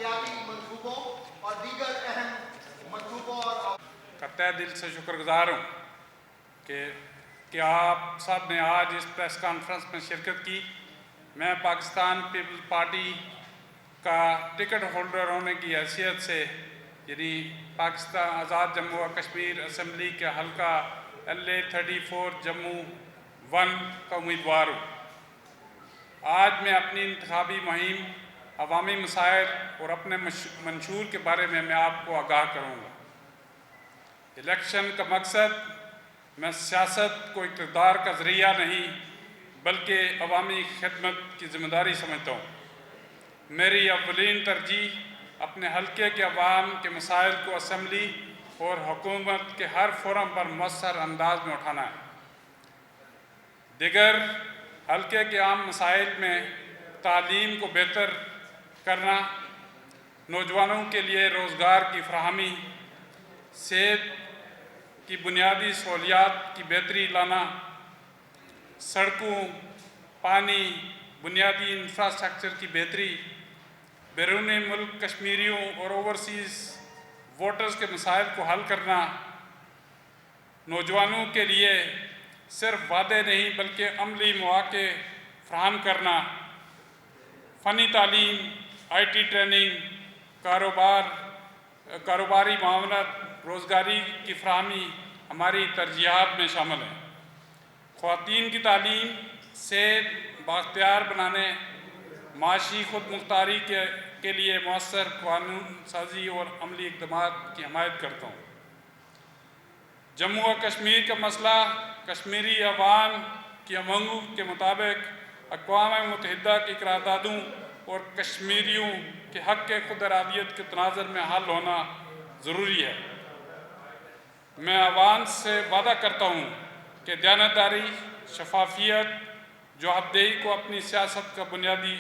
ترقیاتی منصوبوں اور دیگر اہم منصوبوں اور کا تہ دل سے شکر گزار ہوں کہ آپ سب نے آج اس پریس کانفرنس میں شرکت کی۔ میں پاکستان پیپلز پارٹی کا ٹکٹ ہولڈر ہونے کی حیثیت سے یعنی پاکستان آزاد جموں و کشمیر اسمبلی کے حلقہ LA34 جموں 1 کا امیدوار ہوں۔ آج میں اپنی انتخابی مہم، عوامی مسائل اور اپنے منشور کے بارے میں آپ کو آگاہ کروں گا۔ الیکشن کا مقصد میں سیاست کو اقتدار کا ذریعہ نہیں بلکہ عوامی خدمت کی ذمہ داری سمجھتا ہوں۔ میری اولین ترجیح اپنے حلقے کے عوام کے مسائل کو اسمبلی اور حکومت کے ہر فورم پر مؤثر انداز میں اٹھانا ہے۔ دیگر حلقے کے عام مسائل میں تعلیم کو بہتر کرنا، نوجوانوں کے لیے روزگار کی فراہمی، صحت کی بنیادی سہولیات کی بہتری لانا، سڑکوں، پانی، بنیادی انفراسٹرکچر کی بہتری، بیرون ملک کشمیریوں اور اوورسیز ووٹرز کے مسائل کو حل کرنا، نوجوانوں کے لیے صرف وعدے نہیں بلکہ عملی مواقع فراہم کرنا، فنی تعلیم، IT ٹریننگ، کاروباری معاونت، روزگاری کی فراہمی ہماری ترجیحات میں شامل ہیں۔ خواتین کی تعلیم، صحت بااختیار بنانے، معاشی خود مختاری کے لیے مؤثر قانون سازی اور عملی اقدامات کی حمایت کرتا ہوں۔ جموں و کشمیر کا مسئلہ کشمیری عوام کی امنگوں کے مطابق اقوام متحدہ کی قراردادوں اور کشمیریوں کے حق خود ارادیت کے تناظر میں حل ہونا ضروری ہے۔ میں عوام سے وعدہ کرتا ہوں کہ دیانتداری، شفافیت، جوابدہی کو اپنی سیاست کا بنیادی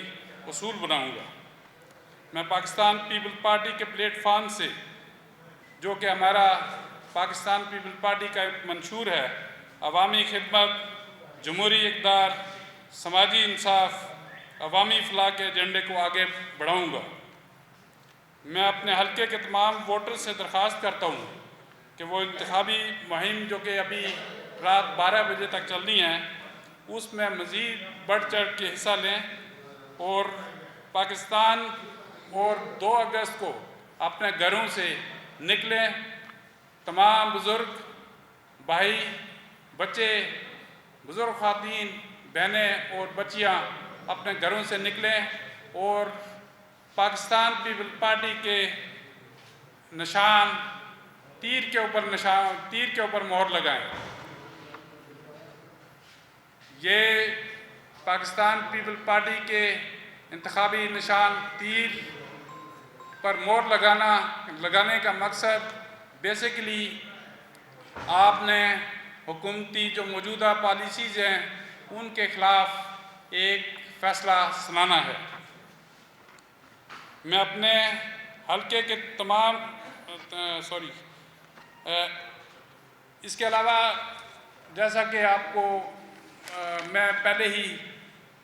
اصول بناؤں گا۔ میں پاکستان پیپلز پارٹی کے پلیٹ فارم سے، جو کہ ہمارا پاکستان پیپلز پارٹی کا ایک منشور ہے، عوامی خدمت، جمہوری اقدار، سماجی انصاف، عوامی فلاح کے ایجنڈے کو آگے بڑھاؤں گا۔ میں اپنے حلقے کے تمام ووٹر سے درخواست کرتا ہوں کہ وہ انتخابی مہم جو کہ ابھی رات 12 بجے تک چلنی ہے، اس میں مزید بڑھ چڑھ کے حصہ لیں اور پاکستان اور 2 اگست کو اپنے گھروں سے نکلیں۔ تمام بزرگ بھائی، بچے، بزرگ خواتین، بہنیں اور بچیاں اپنے گھروں سے نکلیں اور پاکستان پیپلز پارٹی کے نشان تیر کے اوپر مہر لگائیں۔ یہ پاکستان پیپلز پارٹی کے انتخابی نشان تیر پر مہر لگانے کا مقصد بیسیکلی آپ نے حکومتی جو موجودہ پالیسیز ہیں ان کے خلاف ایک فیصلہ سنانا ہے۔ میں اپنے حلقے کے اس کے علاوہ جیسا کہ آپ کو میں پہلے ہی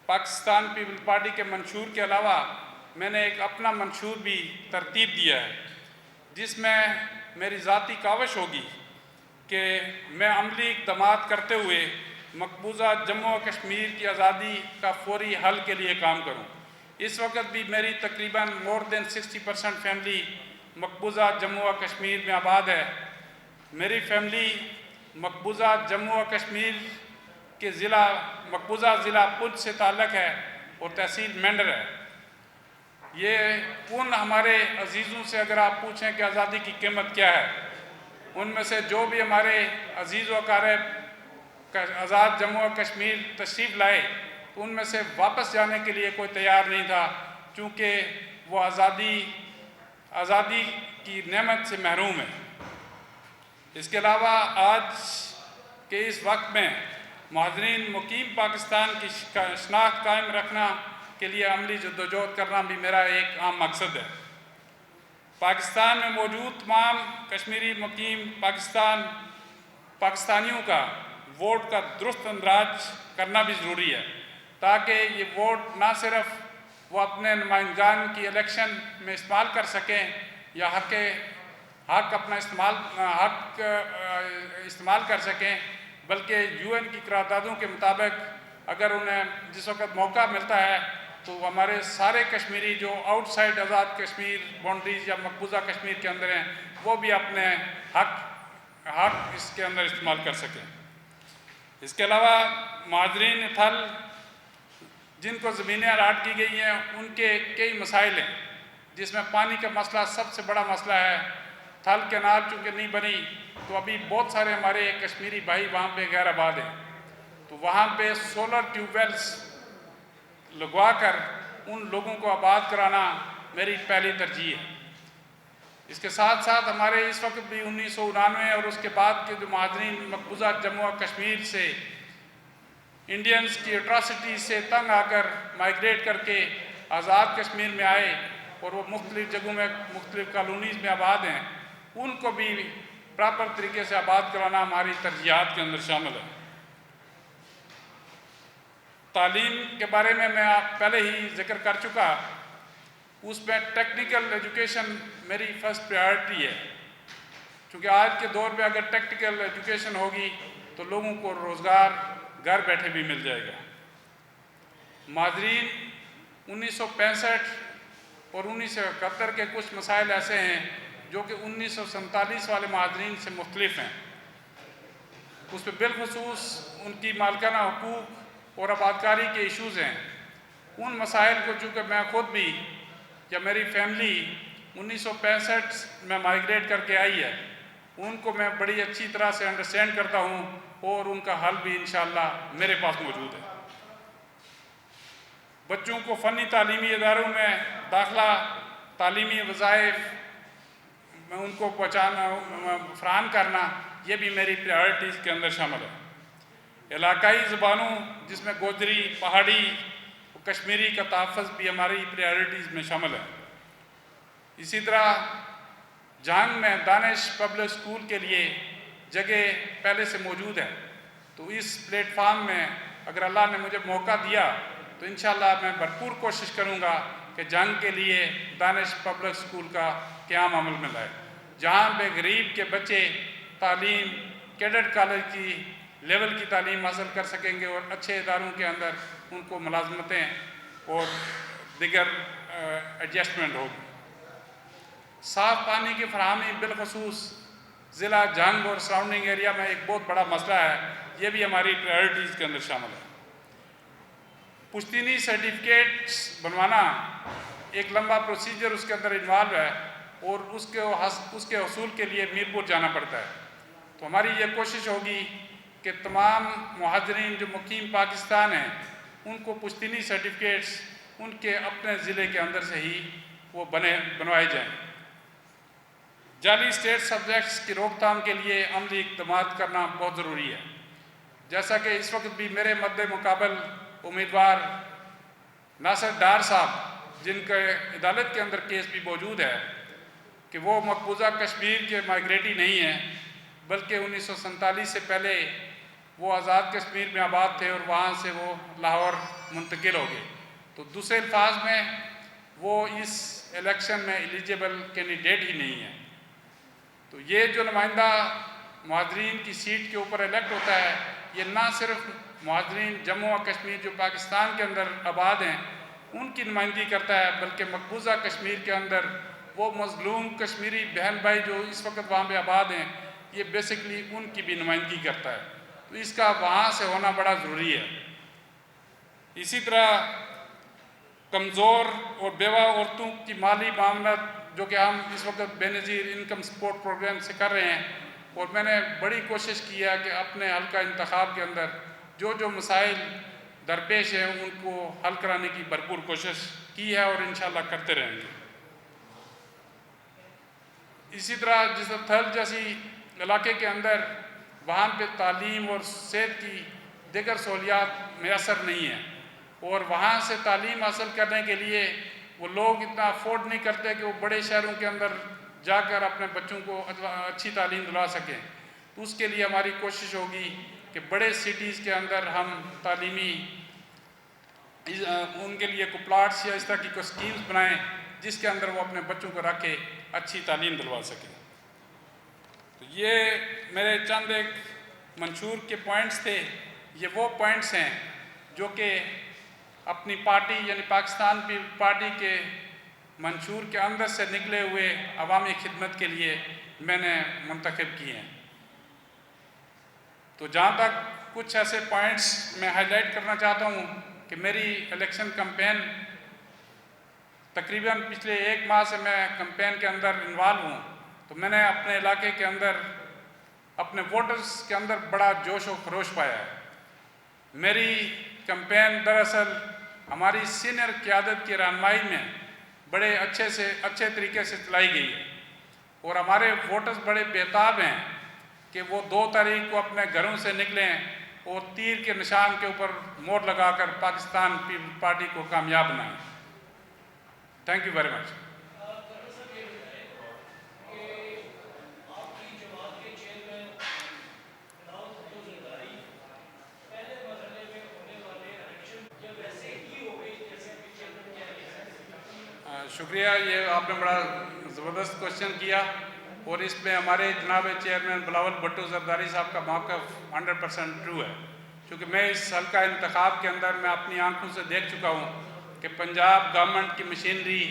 پاکستان پیپلز پارٹی کے منشور کے علاوہ میں نے ایک اپنا منشور بھی ترتیب دیا ہے، جس میں میری ذاتی کاوش ہوگی کہ میں عملی اقدامات کرتے ہوئے مقبوضہ جموں و کشمیر کی آزادی کا فوری حل کے لیے کام کروں۔ اس وقت بھی میری تقریباً مور دین 60% فیملی مقبوضہ جموں و کشمیر میں آباد ہے۔ میری فیملی مقبوضہ جموں و کشمیر کے مقبوضہ ضلع پنچ سے تعلق ہے اور تحصیل مینڈر ہے۔ یہ ان ہمارے عزیزوں سے اگر آپ پوچھیں کہ آزادی کی قیمت کیا ہے، ان میں سے جو بھی ہمارے عزیز و اقارب آزاد جموں و کشمیر تشریف لائے تو ان میں سے واپس جانے کے لیے کوئی تیار نہیں تھا، چونکہ وہ آزادی کی نعمت سے محروم ہے۔ اس کے علاوہ آج کے اس وقت میں مہاجرین مقیم پاکستان کی شناخت قائم رکھنا کے لیے عملی جدوجہد کرنا بھی میرا ایک عام مقصد ہے۔ پاکستان میں موجود تمام کشمیری مقیم پاکستانیوں کا ووٹ کا درست اندراج کرنا بھی ضروری ہے، تاکہ یہ ووٹ نہ صرف وہ اپنے نمائندگان کی الیکشن میں استعمال کر سکیں یا حق اپنا استعمال کر سکیں، بلکہ UN کی قراردادوں کے مطابق اگر انہیں جس وقت موقع ملتا ہے تو ہمارے سارے کشمیری جو out side Azad Kashmir boundaries یا مقبوضہ کشمیر کے اندر ہیں وہ بھی اپنے حق اس کے اندر استعمال کر سکیں۔ اس کے علاوہ مہاجرین تھل جن کو زمینیں الاٹ کی گئی ہیں ان کے کئی مسائل ہیں، جس میں پانی کا مسئلہ سب سے بڑا مسئلہ ہے۔ تھل کینال چونکہ نہیں بنی تو ابھی بہت سارے ہمارے کشمیری بھائی وہاں پہ غیر آباد ہیں، تو وہاں پہ سولر ٹیوب ویلز لگوا کر ان لوگوں کو آباد کرانا میری پہلی ترجیح ہے۔ اس کے ساتھ ساتھ ہمارے اس وقت بھی 1999 اور اس کے بعد کے جو مہاجرین مقبوضہ جموں و کشمیر سے انڈینز کی اٹراسٹی سے تنگ آ کر مائیگریٹ کر کے آزاد کشمیر میں آئے اور وہ مختلف جگہوں میں مختلف کالونیز میں آباد ہیں، ان کو بھی پراپر طریقے سے آباد کرانا ہماری ترجیحات کے اندر شامل ہے۔ تعلیم کے بارے میں پہلے ہی ذکر کر چکا، اس میں ٹیکنیکل ایجوکیشن میری فرسٹ پریارٹی ہے، چونکہ آج کے دور میں اگر ٹیکنیکل ایجوکیشن ہوگی تو لوگوں کو روزگار گھر بیٹھے بھی مل جائے گا۔ مہاجرین 1965 اور 1971 کے کچھ مسائل ایسے ہیں جو کہ 1947 والے مہاجرین سے مختلف ہیں، اس پہ بالخصوص ان کی مالکانہ حقوق اور آبادکاری کے ایشوز ہیں۔ ان مسائل کو چونکہ میں خود بھی یا میری فیملی 1965 میں مائیگریٹ کر کے آئی ہے، ان کو میں بڑی اچھی طرح سے انڈرسٹینڈ کرتا ہوں اور ان کا حل بھی انشاءاللہ میرے پاس موجود ہے۔ بچوں کو فنی تعلیمی اداروں میں داخلہ، تعلیمی وظائف میں ان کو فراہم کرنا، یہ بھی میری پریارٹیز کے اندر شامل ہے۔ علاقائی زبانوں جس میں گوجری، پہاڑی اور کشمیری کا تحفظ بھی ہماری پریارٹیز میں شامل ہے۔ اسی طرح جھانگ میں دانش پبلک سکول کے لیے جگہ پہلے سے موجود ہے، تو اس پلیٹ فارم میں اگر اللہ نے مجھے موقع دیا تو انشاءاللہ میں بھرپور کوشش کروں گا کہ جنگ کے لیے دانش پبلک سکول کا قیام عمل میں لائے، جہاں پہ غریب کے بچے تعلیم کیڈٹ کالج کی لیول کی تعلیم حاصل کر سکیں گے اور اچھے اداروں کے اندر ان کو ملازمتیں اور دیگر ایڈجسٹمنٹ ہوگی۔ صاف پانی کی فراہمی بالخصوص ضلع جنگ اور سراؤنڈنگ ایریا میں ایک بہت بڑا مسئلہ ہے، یہ بھی ہماری پریارٹیز کے اندر شامل ہے۔ پشتینی سرٹیفکیٹس بنوانا ایک لمبا پروسیجر اس کے اندر انوالو ہے اور اس کے حصول کے لیے میرپور جانا پڑتا ہے، تو ہماری یہ کوشش ہوگی کہ تمام مہاجرین جو مقیم پاکستان ہیں ان کو پشتینی سرٹیفکیٹس ان کے اپنے ضلع کے اندر سے ہی وہ بنوائے جائیں۔ جعلی اسٹیٹ سبجیکٹس کی روک تھام کے لیے عملی اقدامات کرنا بہت ضروری ہے، جیسا کہ اس وقت بھی میرے مد مقابل امیدوار ناصر ڈار صاحب، جن کے عدالت کے اندر کیس بھی موجود ہے کہ وہ مقبوضہ کشمیر کے مائیگریٹی نہیں ہیں، بلکہ 1947 سے پہلے وہ آزاد کشمیر میں آباد تھے اور وہاں سے وہ لاہور منتقل ہو گئے، تو دوسرے الفاظ میں وہ اس الیکشن میں ایلیجیبل کینڈیڈیٹ ہی نہیں ہے۔ تو یہ جو نمائندہ مہاجرین کی سیٹ کے اوپر الیکٹ ہوتا ہے، یہ نہ صرف مہاجرین جموں و کشمیر جو پاکستان کے اندر آباد ہیں ان کی نمائندگی کرتا ہے، بلکہ مقبوضہ کشمیر کے اندر وہ مظلوم کشمیری بہن بھائی جو اس وقت وہاں پہ آباد ہیں، یہ بیسکلی ان کی بھی نمائندگی کرتا ہے، تو اس کا وہاں سے ہونا بڑا ضروری ہے۔ اسی طرح کمزور اور بیوہ عورتوں کی مالی معاملات جو کہ ہم اس وقت بے نظیر انکم سپورٹ پروگرام سے کر رہے ہیں، اور میں نے بڑی کوشش کی ہے کہ اپنے حلقہ انتخاب کے اندر جو مسائل درپیش ہیں ان کو حل کرانے کی بھرپور کوشش کی ہے اور انشاءاللہ کرتے رہیں گے۔ اسی طرح جس تھل جیسی علاقے کے اندر وہاں پہ تعلیم اور صحت کی دیگر سہولیات میسر نہیں ہیں، اور وہاں سے تعلیم حاصل کرنے کے لیے وہ لوگ اتنا افورڈ نہیں کرتے کہ وہ بڑے شہروں کے اندر جا کر اپنے بچوں کو اچھی تعلیم دلا سکیں، تو اس کے لیے ہماری کوشش ہوگی کہ بڑے سٹیز کے اندر ہم تعلیمی ان کے لیے کوئی پلاٹس یا اس طرح کی کوئی اسکیمز بنائیں جس کے اندر وہ اپنے بچوں کو رکھ کے اچھی تعلیم دلوا سکیں. تو یہ میرے چند ایک منشور کے پوائنٹس تھے. یہ وہ پوائنٹس ہیں جو کہ اپنی پارٹی یعنی پاکستان پیپل پارٹی کے منشور کے اندر سے نکلے ہوئے عوامی خدمت کے لیے میں نے منتخب کیے ہیں. تو جہاں تک کچھ ایسے پوائنٹس میں ہائی لائٹ کرنا چاہتا ہوں کہ میری الیکشن کمپین تقریباً پچھلے 1 ماہ سے میں کمپین کے اندر انوالو ہوں. تو میں نے اپنے علاقے کے اندر اپنے ووٹرز کے اندر بڑا جوش و خروش پایا ہے. میری کمپین دراصل ہماری سینئر قیادت کی رہنمائی میں بڑے اچھے طریقے سے چلائی گئی ہے اور ہمارے ووٹرز بڑے بےتاب ہیں کہ وہ 2 تاریخ کو اپنے گھروں سے نکلیں اور تیر کے نشان کے اوپر مور لگا کر پاکستان پیپل پارٹی کو کامیاب بنائیں. Thank you very much. شکریہ. یہ آپ نے بڑا زبردست کوشچن کیا اور اس میں ہمارے جناب چیئرمین بلاول بھٹو زرداری صاحب کا موقف 100% ٹرو ہے. کیونکہ میں اس حلقہ انتخاب کے اندر میں اپنی آنکھوں سے دیکھ چکا ہوں کہ پنجاب گورنمنٹ کی مشینری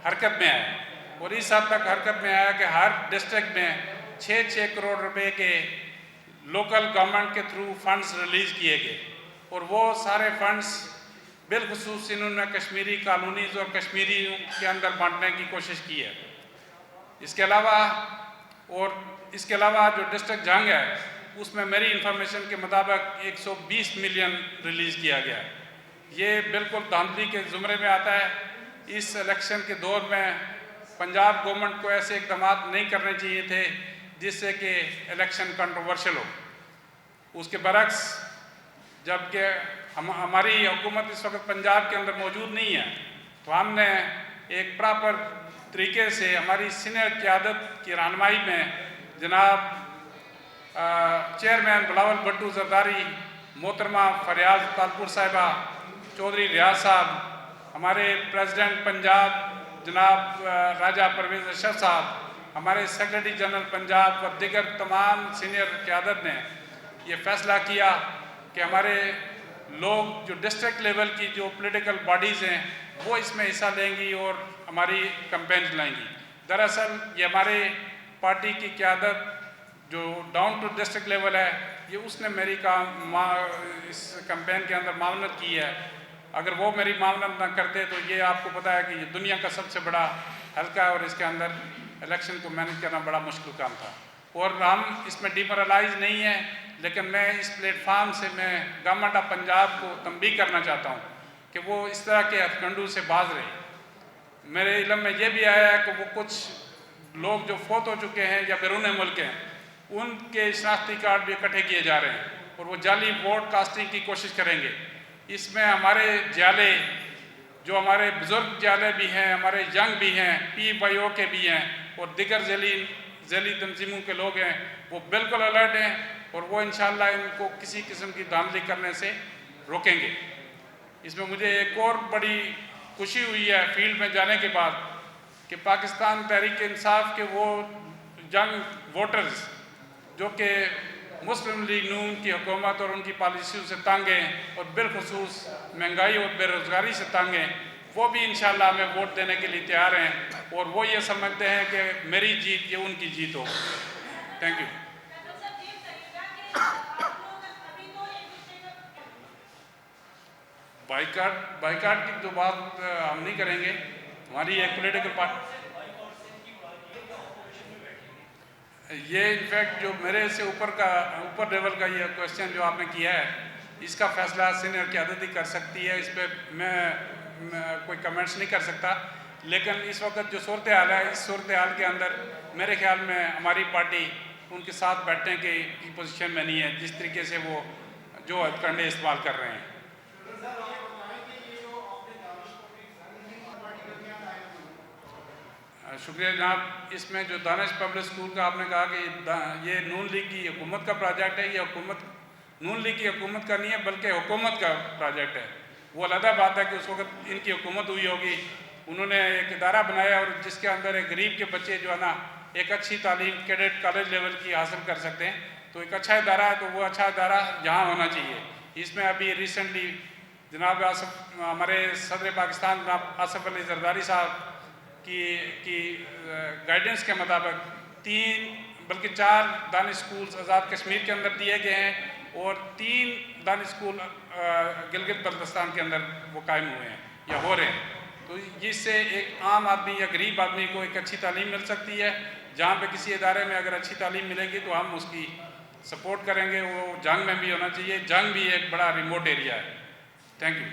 حرکت میں ہے اور اس حد تک حرکت میں آیا کہ ہر ڈسٹرکٹ میں 6 کروڑ روپے کے لوکل گورنمنٹ کے تھرو فنڈز ریلیز کیے گئے اور وہ سارے فنڈز بالخصوص انہوں نے کشمیری کالونیز اور کشمیریوں کے اندر بانٹنے کی کوشش کی ہے. اس کے علاوہ جو ڈسٹرکٹ جھنگ ہے اس میں میری انفارمیشن کے مطابق 120 ملین ریلیز کیا گیا ہے. یہ بالکل دھاندلی کے زمرے میں آتا ہے. اس الیکشن کے دور میں پنجاب گورنمنٹ کو ایسے اقدامات نہیں کرنے چاہیے تھے جس سے کہ الیکشن کنٹروورشل ہو. اس کے برعکس جبکہ ہماری حکومت اس وقت پنجاب کے اندر موجود نہیں ہے تو ہم نے ایک پراپر طریقے سے ہماری سینئر قیادت کی رہنمائی میں جناب چیئرمین بلاول بھٹو زرداری, محترمہ فریاض تالپور صاحبہ, چودھری ریاض صاحب, ہمارے پریزیڈنٹ پنجاب جناب راجہ پرویز اشرف صاحب, ہمارے سیکریٹری جنرل پنجاب و دیگر تمام سینئر قیادت نے یہ فیصلہ کیا کہ ہمارے لوگ جو ڈسٹرکٹ لیول کی جو پولیٹیکل باڈیز ہیں وہ اس میں حصہ لیں گی اور ہماری کمپین چلائیں گی. دراصل یہ ہمارے پارٹی کی قیادت جو ڈاؤن ٹو ڈسٹرکٹ لیول ہے یہ اس نے میری اس کمپین کے اندر معاونت کی ہے. اگر وہ میری معاونت نہ کرتے تو یہ آپ کو پتہ ہے کہ یہ دنیا کا سب سے بڑا حلقہ ہے اور اس کے اندر الیکشن کو مینیج کرنا بڑا مشکل کام تھا. اور ہم اس میں ڈیمورلائز نہیں ہیں, لیکن میں اس پلیٹ فارم سے میں گورنمنٹ آف پنجاب کو تنبیہ کرنا چاہتا ہوں کہ وہ اس طرح کے ہتھکنڈوں سے باز رہے. میرے علم میں یہ بھی آیا ہے کہ وہ کچھ لوگ جو فوت ہو چکے ہیں یا بیرون ملک ہیں ان کے شناختی کارڈ بھی اکٹھے کیے جا رہے ہیں اور وہ جعلی ووٹ کاسٹنگ کی کوشش کریں گے. اس میں ہمارے جالے جو ہمارے بزرگ جالے بھی ہیں, ہمارے ینگ بھی ہیں, PYO کے بھی ہیں اور دیگر ذیلی تنظیموں کے لوگ ہیں, وہ بالکل الرٹ ہیں اور وہ انشاءاللہ ان کو کسی قسم کی دھاندلی کرنے سے روکیں گے. اس میں مجھے ایک اور بڑی خوشی ہوئی ہے فیلڈ میں جانے کے بعد کہ پاکستان تحریک انصاف کے وہ ینگ ووٹرز جو کہ مسلم لیگ نون کی حکومت اور ان کی پالیسیوں سے تنگ ہیں اور بالخصوص مہنگائی اور بے روزگاری سے تنگ ہیں, وہ بھی انشاءاللہ ہمیں ووٹ دینے کے لیے تیار ہیں اور وہ یہ سمجھتے ہیں کہ میری جیت یہ ان کی جیت ہو. Thank you. بائیکاٹ کی تو بات ہم نہیں کریں گے. ہماری ایک پولیٹیکل پارٹی یہ انفیکٹ جو میرے سے اوپر لیول کا یہ کوشچن جو آپ نے کیا ہے اس کا فیصلہ سینئر قیادت ہی کر سکتی ہے. اس پہ میں کوئی کمنٹس نہیں کر سکتا, لیکن اس وقت جو صورتحال ہے اس صورتحال کے اندر میرے خیال میں ہماری پارٹی ان کے ساتھ بیٹھنے کی پوزیشن میں نہیں ہے جس طریقے سے وہ جو ہتھکنڈے استعمال کر رہے ہیں. شکریہ جناب. اس میں جو دانش پبلک اسکول کا آپ نے کہا کہ یہ نون لیگ کی حکومت کا پروجیکٹ ہے, یہ نون لیگ کی حکومت کا نہیں ہے بلکہ حکومت کا پروجیکٹ ہے. وہ علیحدہ بات ہے کہ اس وقت ان کی حکومت ہوئی ہوگی، انہوں نے ایک ادارہ بنایا اور جس کے اندر ایک غریب کے بچے جو ہے نا ایک اچھی تعلیم کیڈٹ کالج لیول کی حاصل کر سکتے ہیں، تو ایک اچھا ادارہ ہے، تو وہ اچھا ادارہ یہاں ہونا چاہیے۔ اس میں ابھی ریسنٹلی جناب ہمارے صدر پاکستان جناب آصف علی زرداری صاحب کی گائیڈنس کے مطابق 3 بلکہ 4 دانش اسکولز آزاد کشمیر کے اندر دیے گئے ہیں اور 3 دانش اسکول گلگت بلتستان کے اندر وہ قائم ہوئے ہیں یا ہو رہے ہیں۔ تو جس سے ایک عام آدمی یا غریب آدمی کو ایک اچھی تعلیم مل سکتی ہے۔ جہاں پہ کسی ادارے میں اگر اچھی تعلیم ملے گی تو ہم اس کی سپورٹ کریں گے۔ وہ جنگ میں بھی ہونا چاہیے، جنگ بھی ایک بڑا ریموٹ ایریا ہے۔ Thank you.